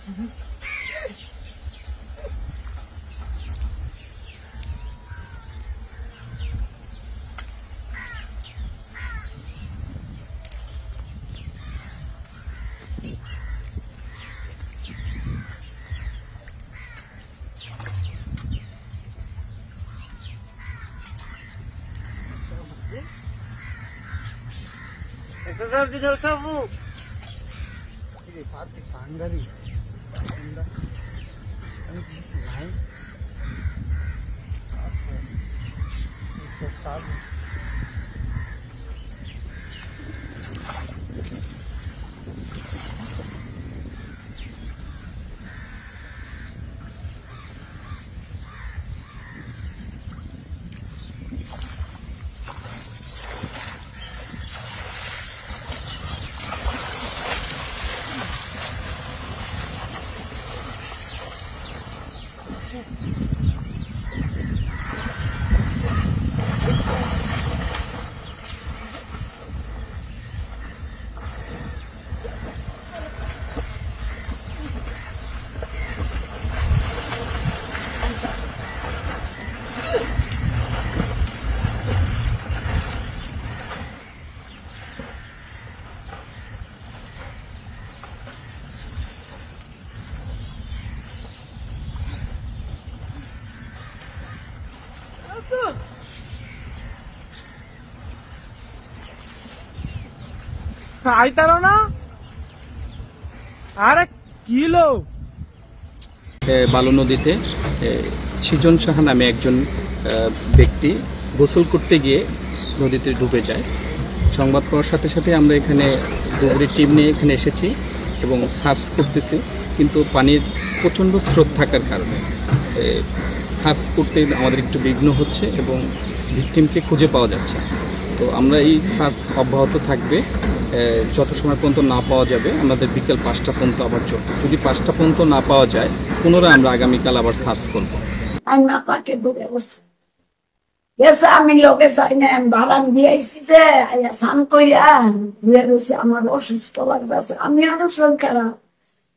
Essa sardinha eu salvo. Ele faz de pangari. Ainda. আইতারো না আরে kilo বালু নদীতে সৃজন সাহা নামে একজন ব্যক্তি গোসল করতে গিয়ে নদীতে ডুবে যায়। সংবাদ পাওয়ার সাথে সাথে আমরা এখানে ডুবুরি টিম নিয়ে এখানে এসেছি এবং সার্চ করতেছি, কিন্তু পানির প্রচণ্ড স্রোত থাকার কারণে সার্চ করতে আমাদের একটু বিঘ্ন হচ্ছে এবং ভিকটিমকে খুঁজে পাওয়া যাচ্ছে। তো আমরা এই সার্চ অব্যাহত থাকবে যত সময় পর্যন্ত না পাওয়া যাবে। আমাদের বিকেল 5টা পর্যন্ত আবার চলবে। যদি 5টা পর্যন্ত না পাওয়া যায় পুনরায় আমরা আগামীকাল আবার সার্চ করবো। আমি লোকে চাই না বারান দিয়েছি যে স্নান কইরা আমার অসুস্থ লাগতেছে। আমি আরো শরীর খারাপ,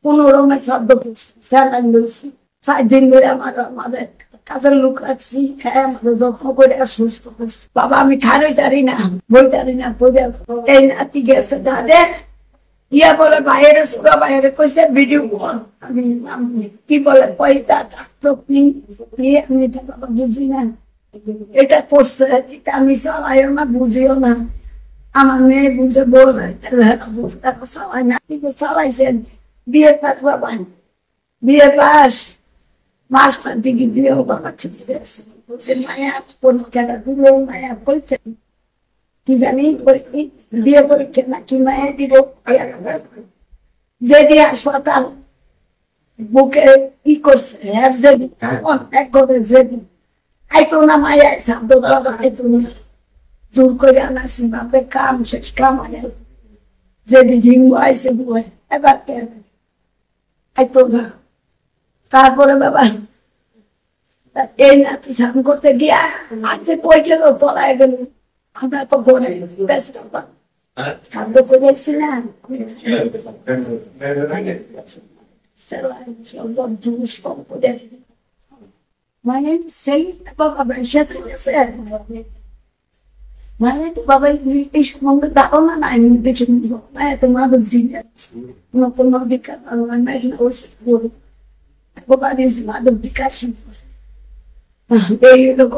15 শ্রাদ্ধ 4 দিন ধরে আমাদের কাজের লোক রাখছি, খায় আমাদের যত্ন করে সুস্থ করছি। বাবা আমি খাই তারি না, বই তারি না, এই নাতি গেছে দাদে ইয়া বলে বাইরে সুরা বাইরে কইছে ভিডিও কল। আমি কি বলে পয়সা নিয়ে আমি বাবা বুঝি না এটা করছে, এটা আমি চালাই না, বুঝিও না। আমার মেয়ে বুঝে বলবে বুঝতে চালাই না, কিন্তু চালাইছেন। বিয়ে পাস বাবা, বিয়ে পাস মাস্টার ডিগ্রি দিয়েও বাবা চলে গেছে। বলছেন মায়া কোন খেলা দিলেও মায়া বলছে কি জানি বিয়ে পরীক্ষা নাকি মায়া দিব। যে দিয়ে হাসপাতাল বুকে কি করছে এক ঘরের যেদিন আইতো না মায়া শব্দ আইতো না, জোর করে আনাছি বাপে কাম শেষ কাম যেদিন হিঙ্গু আইসে বুয়ে এবার আইতো না। তারপরে বাবা এই নাতি স্নান করতে গিয়া আজকে কই গেল পলায় গেল। আমরা তো ঘরে ব্যস্ত শব্দ করেছি না জুস কম করে মানে সেই বাবা বেসে গেছে। মানে বাবা এই সঙ্গে ধারণা নাই তোমাদের দিনে নতুন বিকাশ বাবা মাধব বিকাশ এই লোক